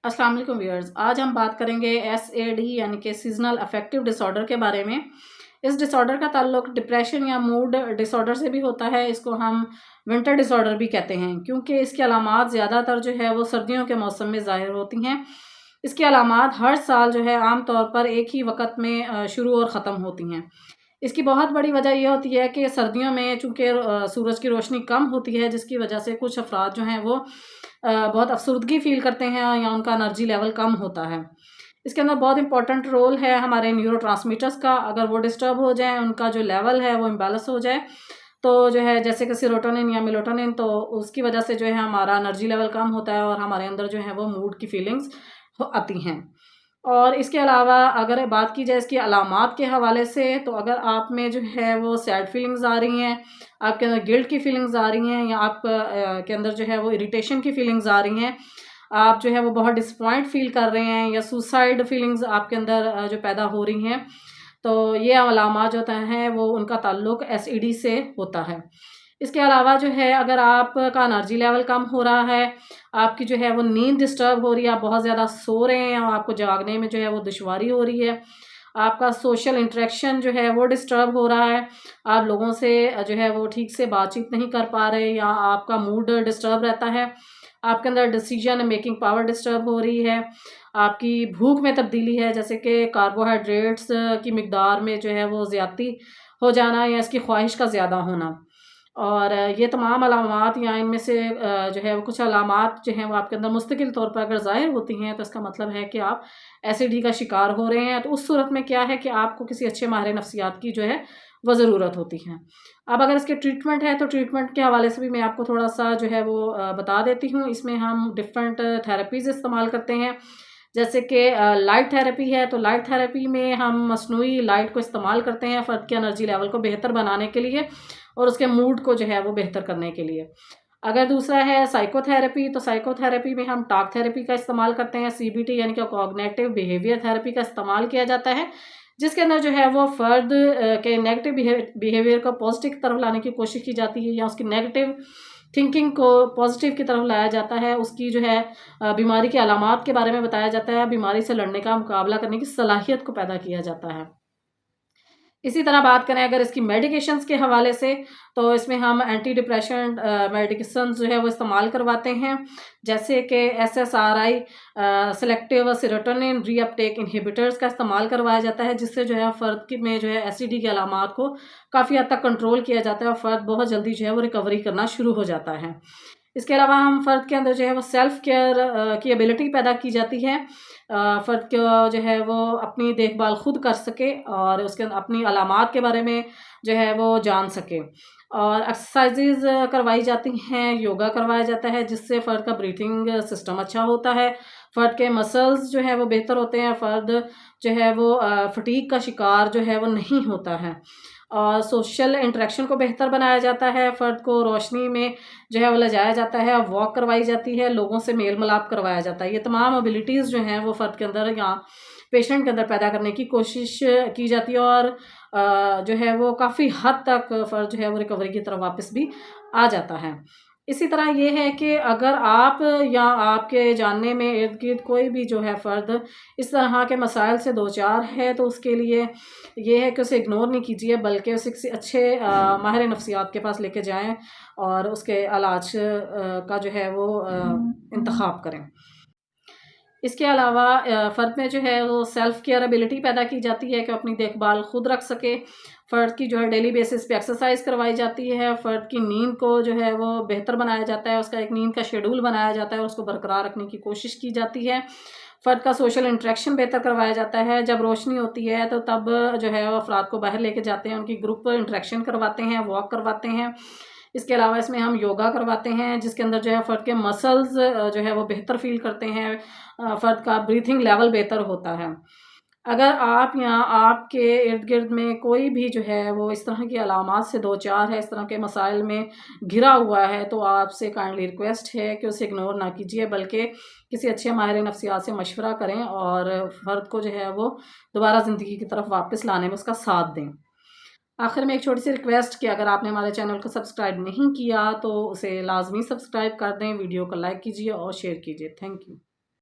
अस्सलाम वालेकुम व्यूअर्स। आज हम बात करेंगे SAD यानी कि सीजनल अफेक्टिव डिसऑर्डर के बारे में। इस डिसऑर्डर का ताल्लुक डिप्रेशन या मूड डिसऑर्डर से भी होता है। इसको हम विंटर डिसऑर्डर भी कहते हैं क्योंकि इसकी अलामात ज़्यादातर जो है वो सर्दियों के मौसम में ज़ाहिर होती हैं। इसकी अलामात हर साल जो है आम तौर पर एक ही वक़्त में शुरू और ख़त्म होती हैं। इसकी बहुत बड़ी वजह ये होती है कि सर्दियों में चूँकि सूरज की रोशनी कम होती है, जिसकी वजह से कुछ अफराद जो हैं वो बहुत अफ़सुर्दगी फ़ील करते हैं या उनका एनर्जी लेवल कम होता है। इसके अंदर बहुत इंपॉर्टेंट रोल है हमारे न्यूरोट्रांसमीटर्स का। अगर वो डिस्टर्ब हो जाए, उनका जो लेवल है वो इम्बैलेंस हो जाए, तो जो है जैसे कि सेरोटोनिन या मेलाटोनिन, तो उसकी वजह से जो है हमारा एनर्जी लेवल कम होता है और हमारे अंदर जो है वो मूड की फीलिंग्स आती हैं। और इसके अलावा अगर बात की जाए इसकी अलामात के हवाले से, तो अगर आप में जो है वो सैड फीलिंग्स आ रही हैं, आपके अंदर गिल्ट की फीलिंग्स आ रही हैं, या आप के अंदर जो है वो इरिटेशन की फीलिंग्स आ रही हैं, आप जो है वो बहुत डिसअपॉइंट फील कर रहे हैं, या सुसाइड फीलिंग्स आपके अंदर जो पैदा हो रही हैं, तो ये अलामात जो होते हैं वो उनका ताल्लुक SAD से होता है। इसके अलावा जो है अगर आपका एनर्जी लेवल कम हो रहा है, आपकी जो है वो नींद डिस्टर्ब हो रही है, आप बहुत ज़्यादा सो रहे हैं और आपको जागने में जो है वो दुश्वारी हो रही है, आपका सोशल इंटरेक्शन जो है वो डिस्टर्ब हो रहा है, आप लोगों से जो है वो ठीक से बातचीत नहीं कर पा रहे, या आपका मूड डिस्टर्ब रहता है, आपके अंदर डिसीजन मेकिंग पावर डिस्टर्ब हो रही है, आपकी भूख में तब्दीली है, जैसे कि कार्बोहाइड्रेट्स की मिकदार में जो है वो ज़्यादती हो जाना, या इसकी ख्वाहिश का ज़्यादा होना। और ये तमाम अलामात या इनमें से जो है वो कुछ अलामात जो हैं वो आपके अंदर मुस्तकिल तौर पर अगर ज़ाहिर होती हैं, तो इसका मतलब है कि आप SAD का शिकार हो रहे हैं। तो उस सूरत में क्या है कि आपको किसी अच्छे माहिर नफ्सियात की जो है वो ज़रूरत होती है। अब अगर इसके ट्रीटमेंट है, तो ट्रीटमेंट के हवाले से भी मैं आपको थोड़ा सा जो है वो बता देती हूँ। इसमें हम डिफरेंट थेरेपीज़ इस्तेमाल करते हैं। जैसे कि लाइट थेरेपी है, तो लाइट थेरेपी में हम मसनूई लाइट को इस्तेमाल करते हैं फ़र्द के एनर्जी लेवल को बेहतर बनाने के लिए और उसके मूड को जो है वो बेहतर करने के लिए। अगर दूसरा है साइकोथेरेपी, तो साइकोथेरेपी में हम टॉक थेरेपी का इस्तेमाल करते हैं। CBT यानी कि कॉग्निटिव बिहेवियर थेरेपी का इस्तेमाल किया जाता है, जिसके अंदर जो है वो फ़र्द के नेगेटिव बिहेवियर को पॉजिटिव की तरफ लाने की कोशिश की जाती है, या उसकी नेगेटिव थिंकिंग को पॉजिटिव की तरफ लाया जाता है। उसकी जो है बीमारी के अलामात के बारे में बताया जाता है, बीमारी से लड़ने का मुकाबला करने की सलाहियत को पैदा किया जाता है। इसी तरह बात करें अगर इसकी मेडिकेशंस के हवाले से, तो इसमें हम एंटी डिप्रेशन मेडिकेशंस जो है वो इस्तेमाल करवाते हैं, जैसे कि SSRI selective serotonin reuptake inhibitors का इस्तेमाल करवाया जाता है, जिससे जो है फ़र्द में जो है SAD की अलामात को काफ़ी हद तक कंट्रोल किया जाता है और फ़र्द बहुत जल्दी जो है वो रिकवरी करना शुरू हो जाता है। इसके अलावा हम फ़र्द के अंदर जो है वो सेल्फ़ केयर की एबिलिटी पैदा की जाती है। फ़र्द को जो है वो अपनी देखभाल खुद कर सके और उसके अपनी अलामात के बारे में जो है वो जान सके। और एक्सरसाइज़ेज़ करवाई जाती हैं, योगा करवाया जाता है, जिससे फ़र्द का ब्रीथिंग सिस्टम अच्छा होता है, फ़र्द के मसल्स जो है वो बेहतर होते हैं, फ़र्द जो है वो फटीग का शिकार जो है वो नहीं होता है। और सोशल इंटरेक्शन को बेहतर बनाया जाता है, फ़र्द को रोशनी में जो है वो ले जाया जाता है, वॉक करवाई जाती है, लोगों से मेल मिलाप करवाया जाता है। ये तमाम एबिलिटीज़ जो हैं वो फ़र्द के अंदर या पेशेंट के अंदर पैदा करने की कोशिश की जाती है, और जो है वो काफ़ी हद तक फ़र्द जो है वो रिकवरी की तरफ वापस भी आ जाता है। इसी तरह ये है कि अगर आप या आपके जानने में इर्द-गिर्द कोई भी जो है फ़र्द इस तरह के मसाइल से दो-चार है, तो उसके लिए ये है कि उसे इग्नोर नहीं कीजिए, बल्कि उसे किसी अच्छे माहिर नफ्सियात के पास लेके जाएँ और उसके इलाज का जो है वो इंतख़ाब करें। इसके अलावा फ़र्द में जो है वो सेल्फ़ केयर एबिलिटी पैदा की जाती है कि अपनी देखभाल खुद रख सके। फ़र्द की जो है डेली बेसिस पे एक्सरसाइज़ करवाई जाती है, फ़र्द की नींद को जो है वो बेहतर बनाया जाता है, उसका एक नींद का शेड्यूल बनाया जाता है, उसको बरकरार रखने की कोशिश की जाती है। फ़र्द का सोशल इंटरेक्शन बेहतर करवाया जाता है, जब रोशनी होती है तो तब जो है वो अफ़राद को बाहर लेके जाते हैं, उनकी ग्रुप इंटरेक्शन करवाते हैं, वॉक करवाते हैं। इसके अलावा इसमें हम योगा करवाते हैं, जिसके अंदर जो है फ़र्द के मसल्स जो है वो बेहतर फ़ील करते हैं, फ़र्द का ब्रीथिंग लेवल बेहतर होता है। अगर आप या आपके इर्द-गिर्द में कोई भी जो है वो इस तरह की अलामात से दो-चार है, इस तरह के मसाइल में घिरा हुआ है, तो आपसे काइंडली रिक्वेस्ट है कि उसे इग्नोर ना कीजिए, बल्कि किसी अच्छे माहिर नफ्सियात से मशवरा करें और फ़र्द को जो है वो दोबारा ज़िंदगी की तरफ वापस लाने में उसका साथ दें। आखिर में एक छोटी-सी रिक्वेस्ट कि अगर आपने हमारे चैनल को सब्सक्राइब नहीं किया, तो उसे लाज़मी सब्सक्राइब कर दें, वीडियो को लाइक कीजिए और शेयर कीजिए। Thank you.